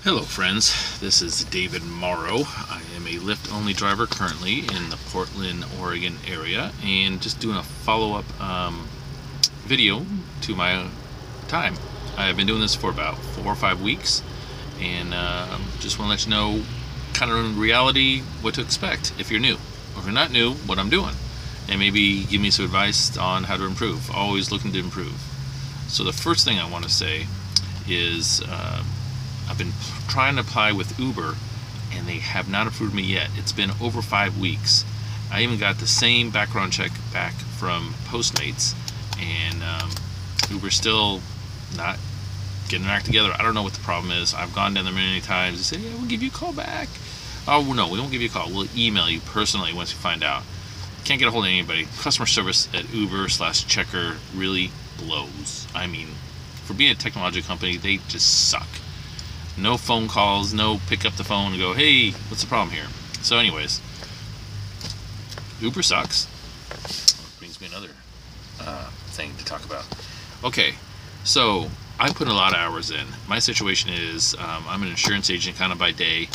Hello friends, this is David Morrow. I am a Lyft only driver currently in the Portland, Oregon area, and just doing a follow-up video to my time. I've been doing this for about 4 or 5 weeks, and just want to let you know kind of in reality what to expect if you're new, or if you're not new, what I'm doing, and maybe give me some advice on how to improve. Always looking to improve. So the first thing I want to say is I've been trying to apply with Uber, and they have not approved me yet. It's been over 5 weeks. I even got the same background check back from Postmates, and Uber's still not getting their act together. I don't know what the problem is. I've gone down there many times. They say, yeah, we'll give you a call back. Oh, no, we won't give you a call. We'll email you personally once we find out. Can't get a hold of anybody. Customer service at Uber/Checker really blows. I mean, for being a technology company, they just suck. No phone calls, no pick up the phone and go, hey, what's the problem here? So anyways, Uber sucks. Brings me another thing to talk about. Okay, so I put a lot of hours in. My situation is I'm an insurance agent kind of by day,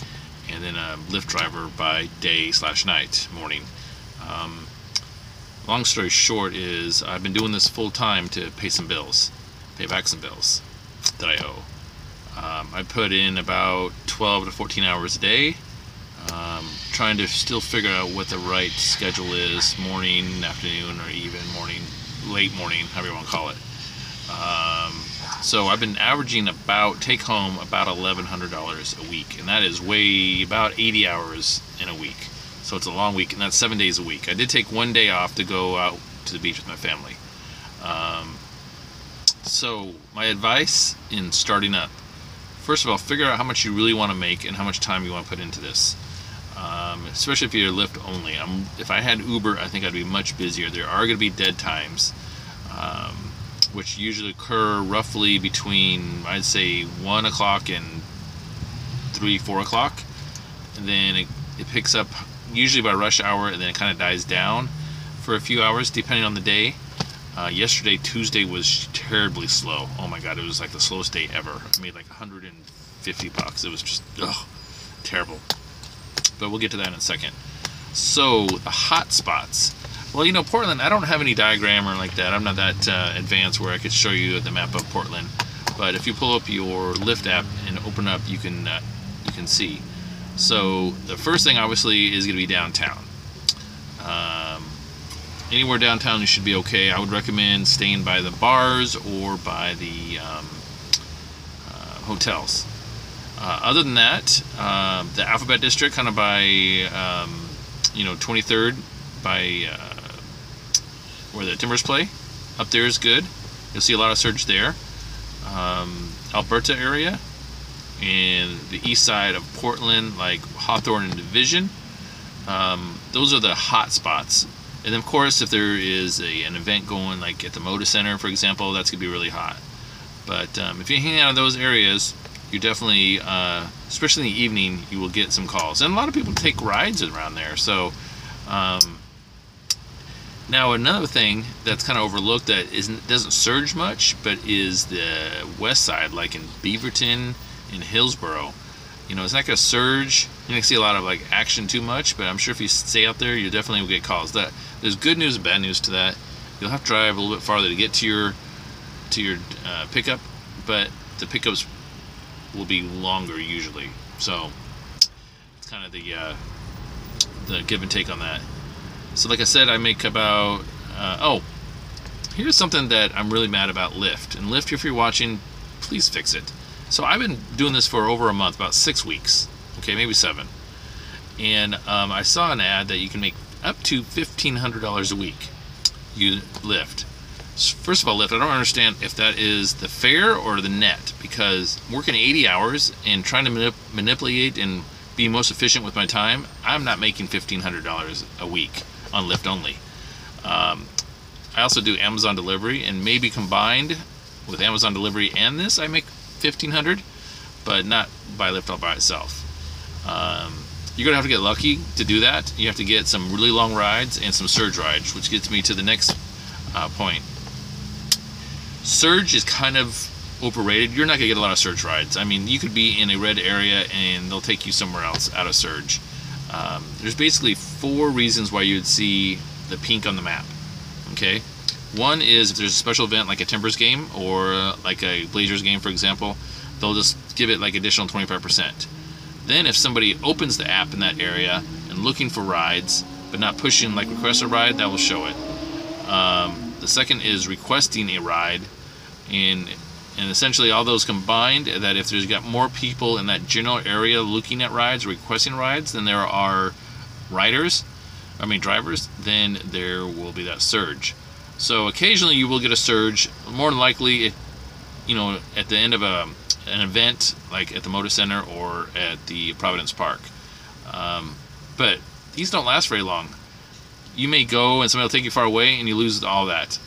and then a Lyft driver by day/night, morning. Long story short is I've been doing this full time to pay back some bills that I owe. I put in about 12 to 14 hours a day, trying to still figure out what the right schedule is, morning, afternoon, or even morning, late morning, however you want to call it. So I've been averaging take home about $1,100 a week, and that is about 80 hours in a week. So it's a long week, and that's 7 days a week. I did take one day off to go out to the beach with my family. So my advice in starting up: first of all, figure out how much you really want to make and how much time you want to put into this. Especially if you're Lyft only. If I had Uber, I think I'd be much busier. There are going to be dead times, which usually occur roughly between, I'd say, 1 o'clock and 3, 4 o'clock. And then it picks up usually by rush hour, and then it kind of dies down for a few hours depending on the day. Yesterday, Tuesday, was terribly slow. Oh my god, it was like the slowest day ever. I made like $150. It was just terrible. But we'll get to that in a second. So the hot spots. Well, you know, Portland, I don't have any diagram or like that. I'm not that advanced where I could show you the map of Portland. But if you pull up your Lyft app and open up, you can see. So the first thing obviously is going to be downtown. Anywhere downtown you should be okay. I would recommend staying by the bars or by the hotels. Other than that, the Alphabet District, kind of by 23rd, by where the Timbers play, up there is good. You'll see a lot of surge there. Alberta area and the east side of Portland, like Hawthorne and Division. Those are the hot spots. And then, of course, if there is an event going, like at the Moda Center, for example, that's going to be really hot. But if you hang out in those areas, you definitely, especially in the evening, you will get some calls. And a lot of people take rides around there. So, now another thing that's kind of overlooked that doesn't surge much, but is the west side, like in Beaverton, in Hillsborough. You know, it's not going to surge. You're not going to see a lot of like action too much, but I'm sure if you stay out there, you definitely will get calls. There's good news and bad news to that. You'll have to drive a little bit farther to get to your pickup, but the pickups will be longer usually. So it's kind of the give and take on that. So like I said, I make about here's something that I'm really mad about Lyft. And Lyft, if you're watching, please fix it. So I've been doing this for over a month, about 6 weeks, okay, maybe 7. And I saw an ad that you can make up to $1,500 a week. You Lyft. First of all, Lyft, I don't understand if that is the fare or the net, because working 80 hours and trying to manipulate and be most efficient with my time, I'm not making $1,500 a week on Lyft only. I also do Amazon delivery, and maybe combined with Amazon delivery and this, I make $1,500, but not by Lyft all by itself. You're gonna have to get lucky to do that. You have to get some really long rides and some surge rides, which gets me to the next point. Surge is kind of overrated. You're not gonna get a lot of surge rides. I mean, you could be in a red area and they'll take you somewhere else out of surge. There's basically 4 reasons why you'd see the pink on the map. Okay, one is if there's a special event like a Timbers game or like a Blazers game, for example, they'll just give it like additional 25%. Then if somebody opens the app in that area and looking for rides but not pushing like request a ride, that will show it. The second is requesting a ride, and essentially all those combined, that if there's got more people in that general area looking at rides, requesting rides, than there are drivers, then there will be that surge. So occasionally you will get a surge. More than likely, at the end of an event, like at the Motor Center or at the Providence Park. But these don't last very long. You may go and somebody will take you far away and you lose all that.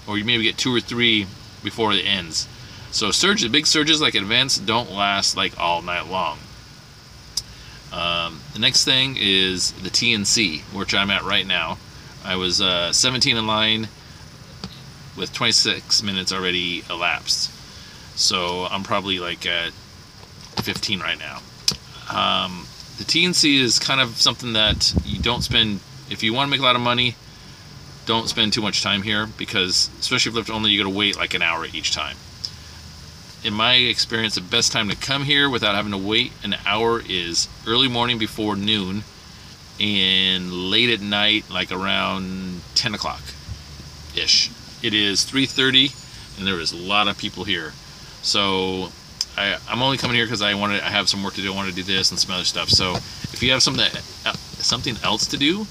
Or you maybe get 2 or 3 before it ends. So big surges like at events don't last like all night long. The next thing is the TNC, which I'm at right now. I was 17 in line with 26 minutes already elapsed. So I'm probably like at 15 right now. The TNC is kind of something that you don't spend, if you want to make a lot of money, don't spend too much time here, because especially if Lyft only, you gotta wait like an hour each time. In my experience, the best time to come here without having to wait an hour is early morning before noon and late at night, like around 10 o'clock ish. It is 3:30 and there is a lot of people here. So I'm only coming here because I have some work to do. I want to do this and some other stuff. So if you have something else to do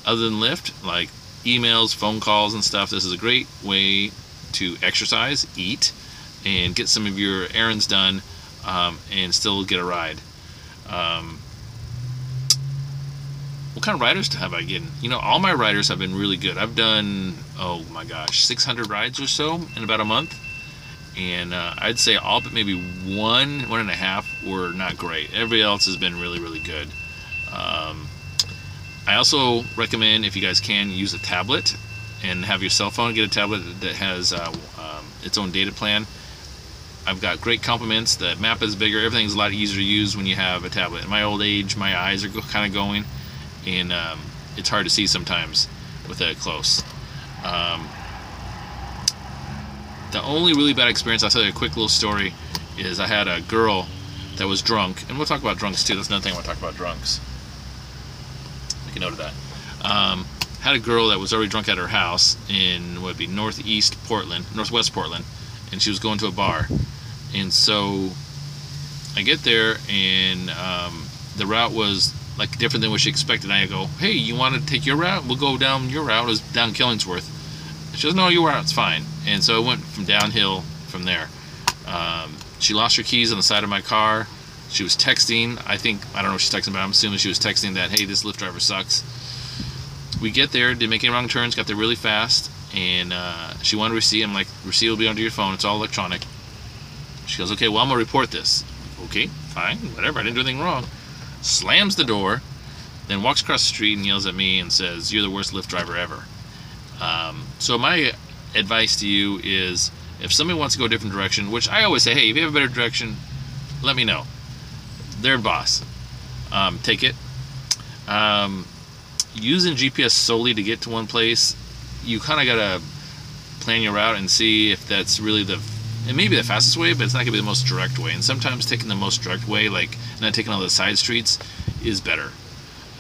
other than Lyft, like emails, phone calls and stuff, this is a great way to exercise, eat, and get some of your errands done, and still get a ride. What kind of riders have I gotten? All my riders have been really good. I've done, oh my gosh, 600 rides or so in about a month. And I'd say all but maybe 1.5 were not great. Everybody else has been really, really good. I also recommend, if you guys can, use a tablet and have your cell phone. Get a tablet that has its own data plan. I've got great compliments. The map is bigger. Everything's a lot easier to use when you have a tablet. In my old age, my eyes are kind of going, and it's hard to see sometimes with that close. The only really bad experience, I'll tell you a quick little story, is I had a girl that was drunk, and we'll talk about drunks too. That's another thing I want to talk about, drunks. Make a note of that. Had a girl that was already drunk at her house in what would be northwest Portland, and she was going to a bar. And so I get there, and the route was like different than what she expected. And I go, hey, you want to take your route? We'll go down your route. It was down Killingsworth. She goes, no, your route's fine. And so it went from downhill from there. She lost her keys on the side of my car. She was texting. I don't know what she's texting about. I'm assuming she was texting that, hey, this Lyft driver sucks. We get there, didn't make any wrong turns, got there really fast, and she wanted a receipt. I'm like, receipt will be under your phone. It's all electronic. She goes, okay, well, I'm going to report this. Okay, fine, whatever. I didn't do anything wrong. Slams the door, then walks across the street and yells at me and says, you're the worst Lyft driver ever. So my advice to you is, if somebody wants to go a different direction, which I always say, hey, if you have a better direction, let me know. They're boss. Take it. Using GPS solely to get to one place, you kind of got to plan your route and see if that's really it may be the fastest way, but it's not going to be the most direct way. And sometimes taking the most direct way, like not taking all the side streets, is better.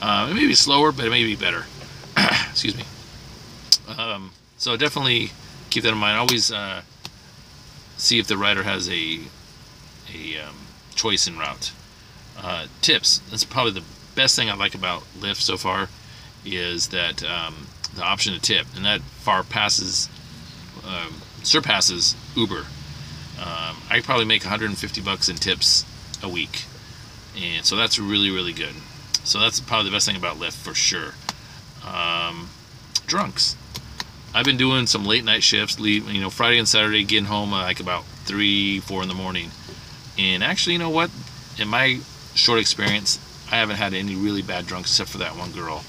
It may be slower, but it may be better. Excuse me. So definitely keep that in mind. Always see if the rider has a choice in route. Tips. That's probably the best thing I like about Lyft so far, is that the option to tip, and that far surpasses Uber. I probably make $150 in tips a week, and so that's really, really good. So that's probably the best thing about Lyft for sure. Drunks. I've been doing some late night shifts, Friday and Saturday, getting home like about 3-4 in the morning. And actually, you know what? In my short experience, I haven't had any really bad drunks except for that one girl.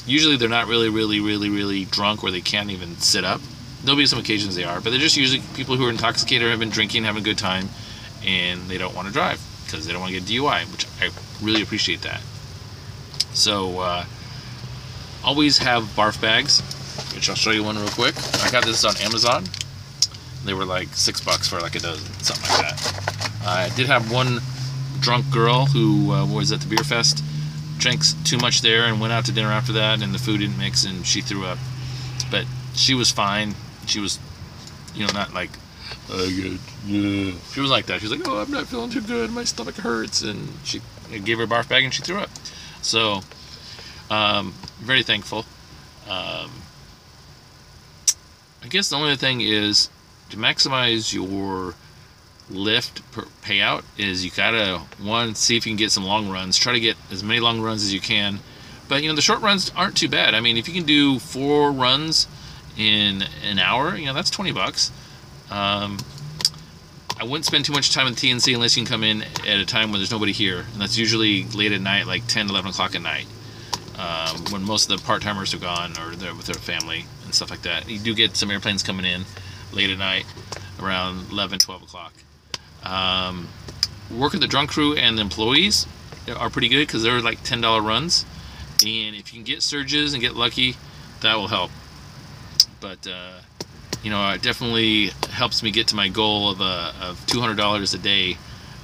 Usually they're not really, really, really, really drunk where they can't even sit up. there'll be some occasions they are, but they're just usually people who are intoxicated or have been drinking, having a good time, and they don't want to drive because they don't want to get DUI, which I really appreciate that. So always have barf bags, which I'll show you one real quick. I got this on Amazon. They were like $6 for like a dozen, something like that. I did have one drunk girl who was at the beer fest, drank too much there and went out to dinner after that, and the food didn't mix and she threw up. But she was fine. She was, not like, she was like that. She was like, oh, I'm not feeling too good. My stomach hurts. And she gave her a barf bag and she threw up. So, very thankful. I guess the only thing is to maximize your Lyft payout is you gotta, one, see if you can get some long runs. Try to get as many long runs as you can. But the short runs aren't too bad. I mean, if you can do 4 runs in an hour, that's $20. I wouldn't spend too much time in TNC unless you can come in at a time when there's nobody here, and that's usually late at night, like 10, 11 o'clock at night, when most of the part-timers are gone or they're with their family and stuff like that. You do get some airplanes coming in late at night, around 11, 12 o'clock. Working the drunk crew and the employees are pretty good because they're like $10 runs, and if you can get surges and get lucky, that will help. But it definitely helps me get to my goal of $200 a day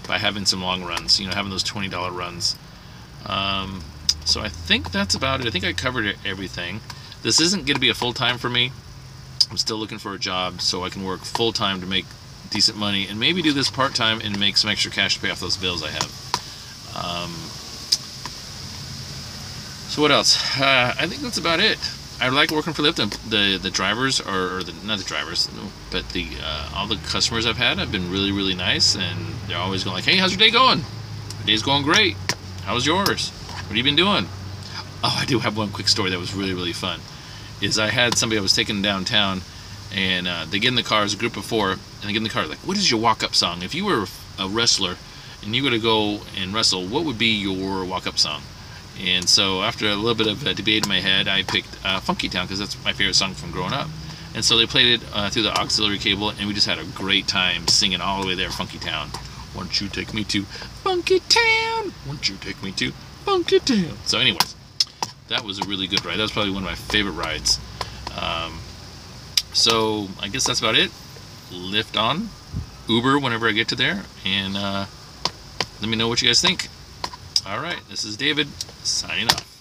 by having some long runs, having those $20 runs. So I think that's about it. I think I covered everything. This isn't going to be a full-time for me. I'm still looking for a job so I can work full-time to make decent money, and maybe do this part-time and make some extra cash to pay off those bills I have. So what else? I think that's about it. I like working for Lyft. The drivers not the drivers, but all the customers I've had have been really, really nice, and they're always going like, hey, how's your day going? My day's going great. How's yours? What have you been doing? Oh, I do have one quick story that was really, really fun. I had somebody I was taking downtown, and they get in the car, as a group of 4, and they get in the car like, what is your walk-up song? If you were a wrestler and you were to go and wrestle, what would be your walk-up song? And so after a little bit of a debate in my head, I picked Funky Town, because that's my favorite song from growing up. And so they played it through the auxiliary cable, and we just had a great time singing all the way there, Funky Town. Won't you take me to Funky Town? Won't you take me to Funky Town? So anyways, that was a really good ride. That was probably one of my favorite rides. So I guess that's about it. Lyft on, Uber whenever I get to there, and let me know what you guys think. All right, this is David, signing off.